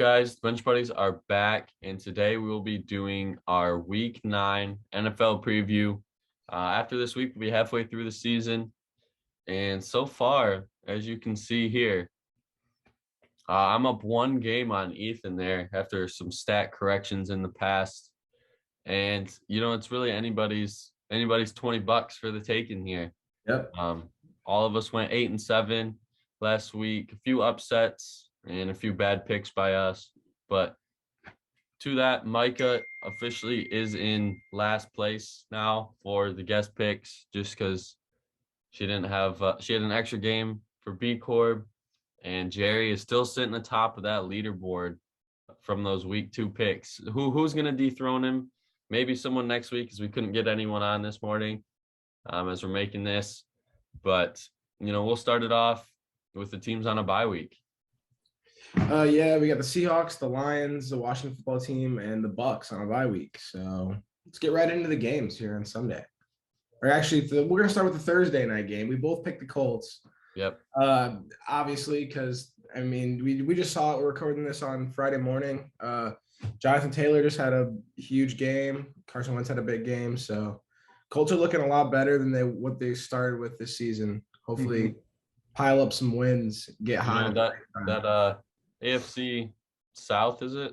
guys? The Bench Buddies are back, and today we will be doing our Week 9 NFL preview. After this week, we'll be halfway through the season, and so far, as you can see here, I'm up one game on Ethan there after some stat corrections in the past, and it's really anybody's $20 for the taking here. Yep. All of us went 8-7 last week, a few upsets and a few bad picks by us. But to that, Micah officially is in last place now for the guest picks, just because she didn't have she had an extra game for B Corp, and Jerry is still sitting atop of that leaderboard from those week 2 picks. Who's gonna dethrone him? Maybe someone next week, because we couldn't get anyone on this morning as we're making this. But we'll start it off with the teams on a bye week. Yeah, we got the Seahawks, the Lions, the Washington football team, and the Bucks on a bye week. So let's get right into the games here on Sunday. Or actually, we're going to start with the Thursday night game. We both picked the Colts. Yep. Obviously, because, we just saw it. We're recording this on Friday morning. Jonathan Taylor just had a huge game. Carson Wentz had a big game. So Colts are looking a lot better than what they started with this season. Hopefully pile up some wins, get hot. That AFC South is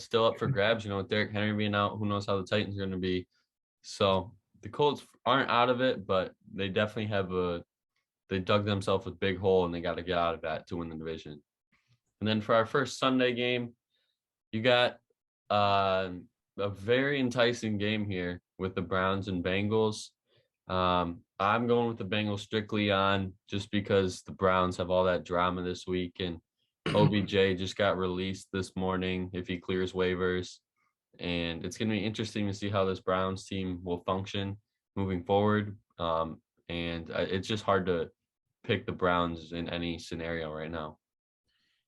still up for grabs. With Derrick Henry being out, who knows how the Titans are going to be. So the Colts aren't out of it, but they definitely they dug themselves a big hole, and they got to get out of that to win the division. And then for our first Sunday game, you got a very enticing game here with the Browns and Bengals. I'm going with the Bengals strictly on just because the Browns have all that drama this week, and OBJ just got released this morning if he clears waivers. And it's going to be interesting to see how this Browns team will function moving forward. And it's just hard to pick the Browns in any scenario right now.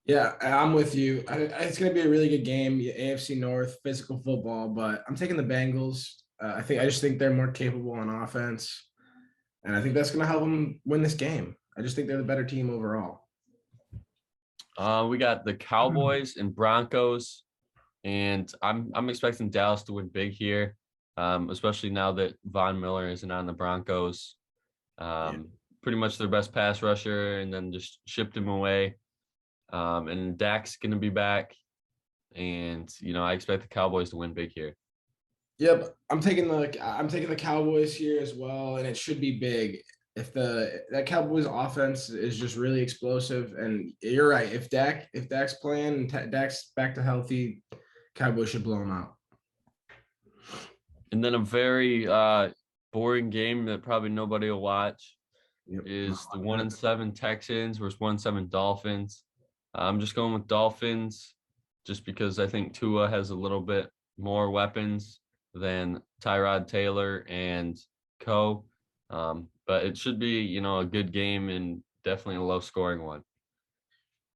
Yeah, I'm with you. It's going to be a really good game, AFC North, physical football, but I'm taking the Bengals. I just think they're more capable on offense, and I think that's going to help them win this game. I just think they're the better team overall. We got the Cowboys and Broncos, and I'm expecting Dallas to win big here, especially now that Von Miller isn't on the Broncos. Pretty much their best pass rusher, and then just shipped him away. And Dak's going to be back, and I expect the Cowboys to win big here. Yep, I'm taking the Cowboys here as well, and it should be big. If that Cowboys offense is just really explosive, and you're right, if Dak's playing and Dak's back to healthy, Cowboys should blow him out. And then a very boring game that probably nobody will watch is the 1-7 Texans versus 1-7 Dolphins. I'm just going with Dolphins just because I think Tua has a little bit more weapons than Tyrod Taylor and co. But it should be, a good game and definitely a low-scoring one.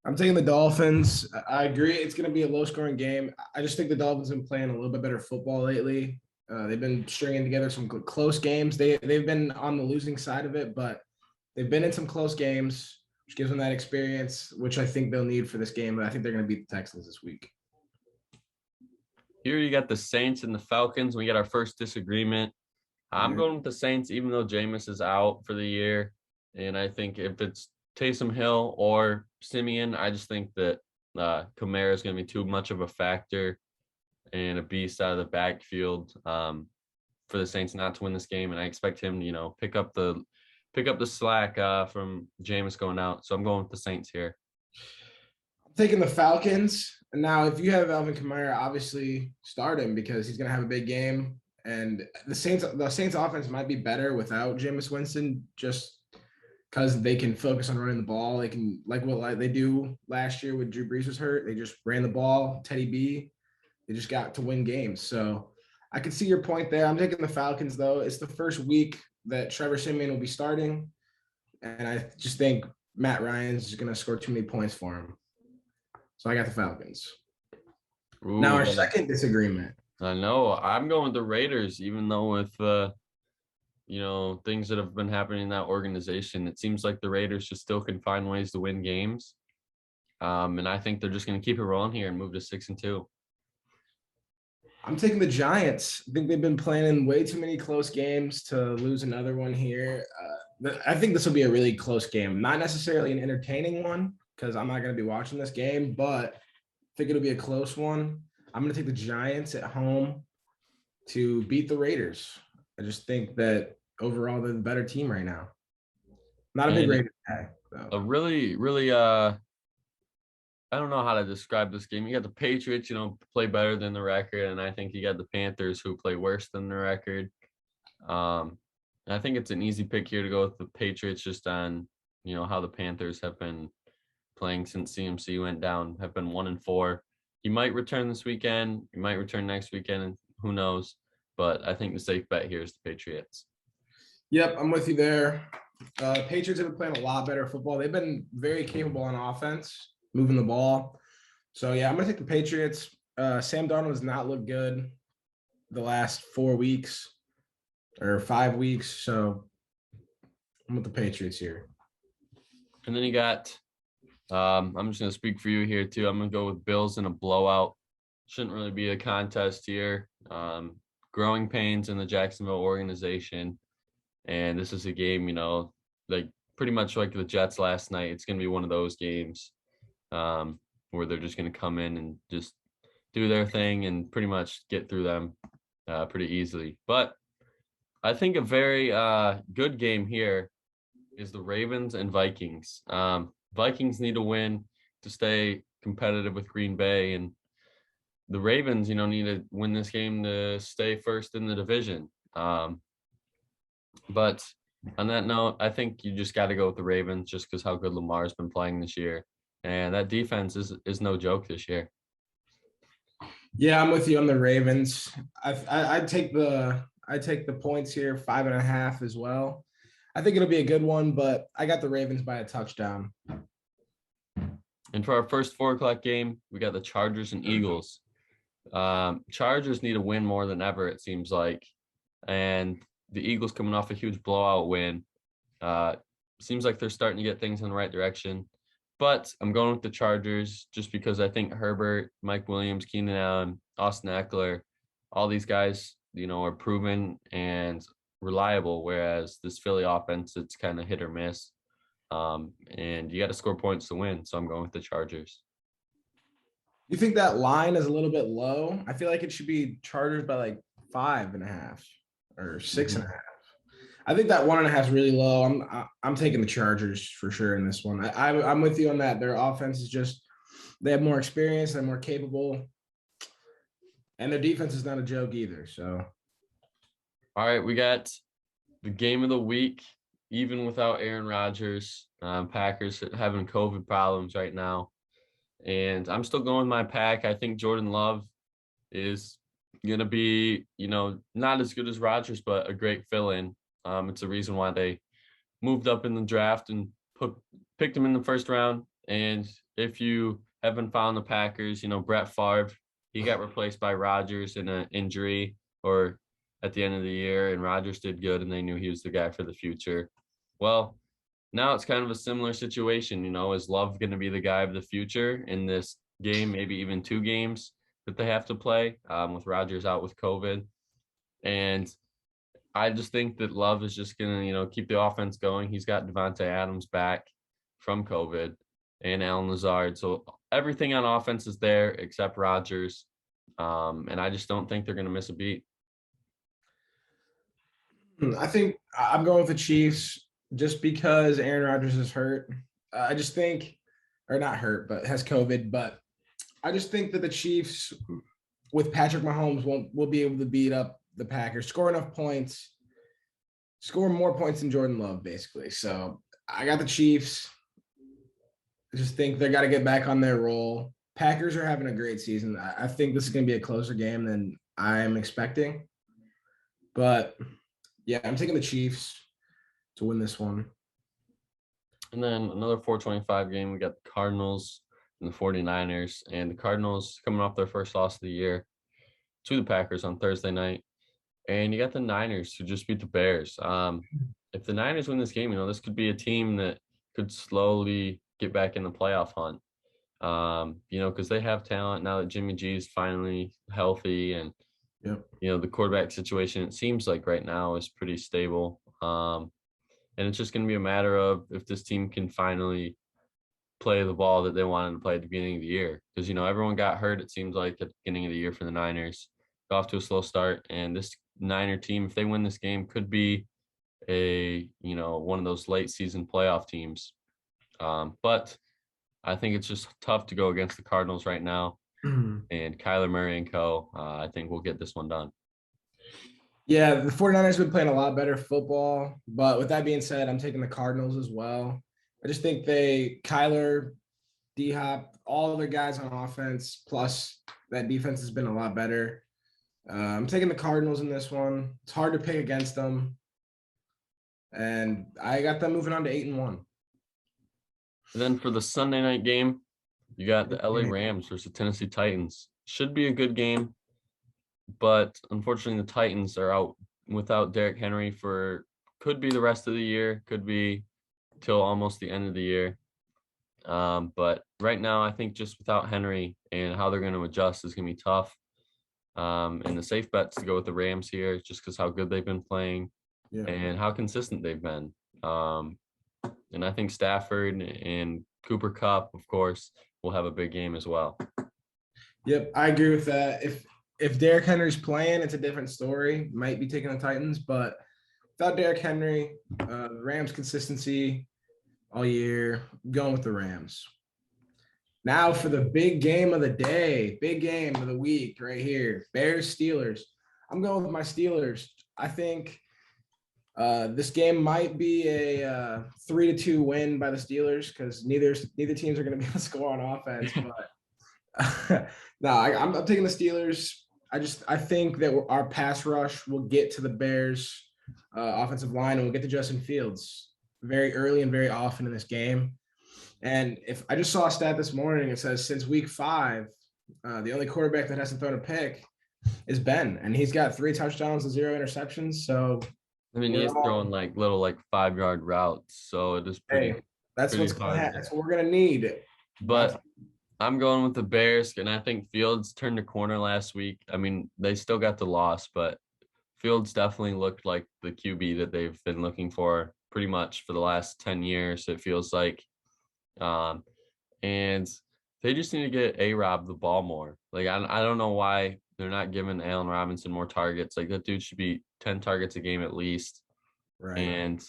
I'm taking the Dolphins. I agree. It's going to be a low-scoring game. I just think the Dolphins have been playing a little bit better football lately. They've been stringing together some close games. They've been on the losing side of it, but they've been in some close games, which gives them that experience, which I think they'll need for this game. But I think they're going to beat the Texans this week. Here you got the Saints and the Falcons. We got our first disagreement. I'm going with the Saints, even though Jameis is out for the year. And I think if it's Taysom Hill or Simeon, I just think that Kamara is going to be too much of a factor and a beast out of the backfield for the Saints not to win this game. And I expect him to, pick up the slack from Jameis going out. So I'm going with the Saints here. I'm taking the Falcons. Now, if you have Alvin Kamara, obviously start him because he's going to have a big game. And the Saints offense might be better without Jameis Winston, just because they can focus on running the ball. They can, like they do last year when Drew Brees was hurt. They just ran the ball. Teddy B, they just got to win games. So I can see your point there. I'm taking the Falcons, though. It's the first week that Trevor Siemian will be starting, and I just think Matt Ryan's just going to score too many points for him. So I got the Falcons. Ooh, now our second disagreement. I know. I'm going with the Raiders, even though with things that have been happening in that organization, it seems like the Raiders just still can find ways to win games. And I think they're just going to keep it rolling here and move to 6-2. I'm taking the Giants. I think they've been playing in way too many close games to lose another one here. I think this will be a really close game. Not necessarily an entertaining one because I'm not going to be watching this game, but I think it'll be a close one. I'm going to take the Giants at home to beat the Raiders. I just think that overall they're the better team right now. Not a big And Raiders guy, though. a really, really, I don't know how to describe this game. You got the Patriots, play better than the record, and I think you got the Panthers who play worse than the record. And I think it's an easy pick here to go with the Patriots just on, how the Panthers have been playing since CMC went down, have been 1-4. He might return this weekend. He might return next weekend, and who knows? But I think the safe bet here is the Patriots. Yep, I'm with you there. Patriots have been playing a lot better football. They've been very capable on offense, moving the ball. So, yeah, I'm going to take the Patriots. Sam Darnold has not looked good the last 4 weeks or 5 weeks. So, I'm with the Patriots here. And then you got, I'm just going to speak for you here too. I'm going to go with Bills in a blowout. Shouldn't really be a contest here. Growing pains in the Jacksonville organization. And this is a game, like pretty much like the Jets last night. It's going to be one of those games where they're just going to come in and just do their thing and pretty much get through them pretty easily. But I think a very good game here is the Ravens and Vikings. Vikings need to win to stay competitive with Green Bay, and the Ravens, need to win this game to stay first in the division. But on that note, I think you just got to go with the Ravens just because how good Lamar's been playing this year, and that defense is no joke this year. Yeah, I'm with you on the Ravens. I take the points here, 5.5 as well. I think it'll be a good one, but I got the Ravens by a touchdown. And for our first 4:00 game, we got the Chargers and Eagles. Chargers need a win more than ever, it seems like. And the Eagles coming off a huge blowout win. Seems like they're starting to get things in the right direction. But I'm going with the Chargers just because I think Herbert, Mike Williams, Keenan Allen, Austin Eckler, all these guys, are proven and reliable, whereas this Philly offense, it's kind of hit or miss. And you got to score points to win. So I'm going with the Chargers. You think that line is a little bit low? I feel like it should be Chargers by like 5.5 or 6.5. I think that 1.5 is really low. I'm taking the Chargers for sure in this one. I'm with you on that. Their offense is just they have more experience, they're more capable, and their defense is not a joke either. So, all right, we got the game of the week. Even without Aaron Rodgers, Packers having COVID problems right now. And I'm still going with my pack. I think Jordan Love is going to be, not as good as Rodgers, but a great fill-in. It's the reason why they moved up in the draft and picked him in the first round. And if you haven't found the Packers, Brett Favre, he got replaced by Rodgers in an injury or at the end of the year, and Rodgers did good, and they knew he was the guy for the future. Well, now it's kind of a similar situation. Is Love going to be the guy of the future in this game, maybe even 2 games that they have to play with Rodgers out with COVID? And I just think that Love is just going to, keep the offense going. He's got Devontae Adams back from COVID and Allen Lazard. So everything on offense is there except Rodgers. And I just don't think they're going to miss a beat. I think I'm going with the Chiefs just because Aaron Rodgers is hurt. I just think, or not hurt, but has COVID. But I just think that the Chiefs with Patrick Mahomes will be able to beat up the Packers, score enough points, score more points than Jordan Love, basically. So I got the Chiefs. I just think they got to get back on their roll. Packers are having a great season. I think this is going to be a closer game than I'm expecting. But, yeah, I'm taking the Chiefs to win this one. And then another 4:25 game, we got the Cardinals and the 49ers. And the Cardinals coming off their first loss of the year to the Packers on Thursday night. And you got the Niners who just beat the Bears. If the Niners win this game, this could be a team that could slowly get back in the playoff hunt. Because they have talent now that Jimmy G is finally healthy, and Yep. the quarterback situation, it seems like right now, is pretty stable. And it's just going to be a matter of if this team can finally play the ball that they wanted to play at the beginning of the year. Because, everyone got hurt, it seems like, at the beginning of the year for the Niners. Got off to a slow start. And this Niner team, if they win this game, could be one of those late season playoff teams. But I think it's just tough to go against the Cardinals right now. And Kyler Murray and co. I think we'll get this one done. Yeah, the 49ers have been playing a lot better football. But with that being said, I'm taking the Cardinals as well. I just think Kyler, D-Hop, all other guys on offense, plus that defense has been a lot better. I'm taking the Cardinals in this one. It's hard to pick against them. And I got them moving on to 8-1. And then for the Sunday night game, you got the LA Rams versus the Tennessee Titans. Should be a good game, but unfortunately the Titans are out without Derrick Henry could be the rest of the year, could be till almost the end of the year. But right now, I think just without Henry and how they're going to adjust is going to be tough. And the safe bet's to go with the Rams here, just because how good they've been playing and how consistent they've been. And I think Stafford and Cooper Kupp, of course, will have a big game as well. Yep, I agree with that. If Derrick Henry's playing, it's a different story. Might be taking the Titans, but without Derrick Henry, Rams consistency all year, going with the Rams. Now for the big game of the day, big game of the week right here, Bears-Steelers. I'm going with my Steelers. I think this game might be a 3-2 win by the Steelers because neither teams are going to be able to score on offense. But no, I'm taking the Steelers. I think that our pass rush will get to the Bears offensive line, and we'll get to Justin Fields very early and very often in this game. And if I just saw a stat this morning, it says since week 5, the only quarterback that hasn't thrown a pick is Ben, and he's got 3 touchdowns and 0 interceptions. So I mean, he's throwing little 5-yard routes, so it is pretty. Hey, that's pretty what's going to happen. That's what we're going to need. But I'm going with the Bears, and I think Fields turned a corner last week. I mean, they still got the loss, but Fields definitely looked like the QB that they've been looking for pretty much for the last 10 years, it feels like. And they just need to get A-Rob the ball more. I don't know why they're not giving Allen Robinson more targets. That dude should be 10 targets a game at least. Right. And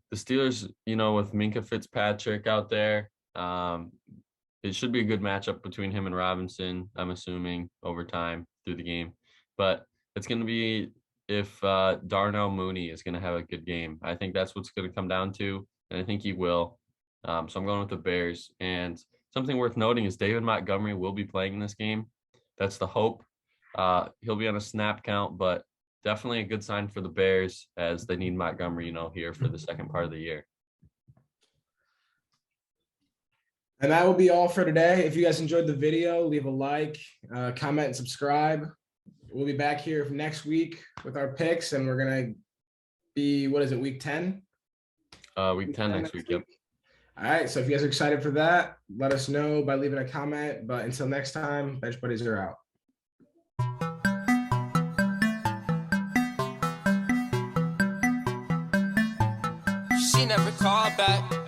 the Steelers, with Minkah Fitzpatrick out there, it should be a good matchup between him and Robinson, I'm assuming, over time through the game. But it's going to be if Darnell Mooney is going to have a good game. I think that's what's going to come down to, and I think he will. So I'm going with the Bears. And something worth noting is David Montgomery will be playing in this game. That's the hope. He'll be on a snap count, but definitely a good sign for the Bears as they need Montgomery, here for the second part of the year. And that will be all for today. If you guys enjoyed the video, leave a like, comment, and subscribe. We'll be back here next week with our picks, and we're going to be, week 10? Week 10 next week, yep. All right, so if you guys are excited for that, let us know by leaving a comment. But until next time, Bench Buddies are out. She never called back.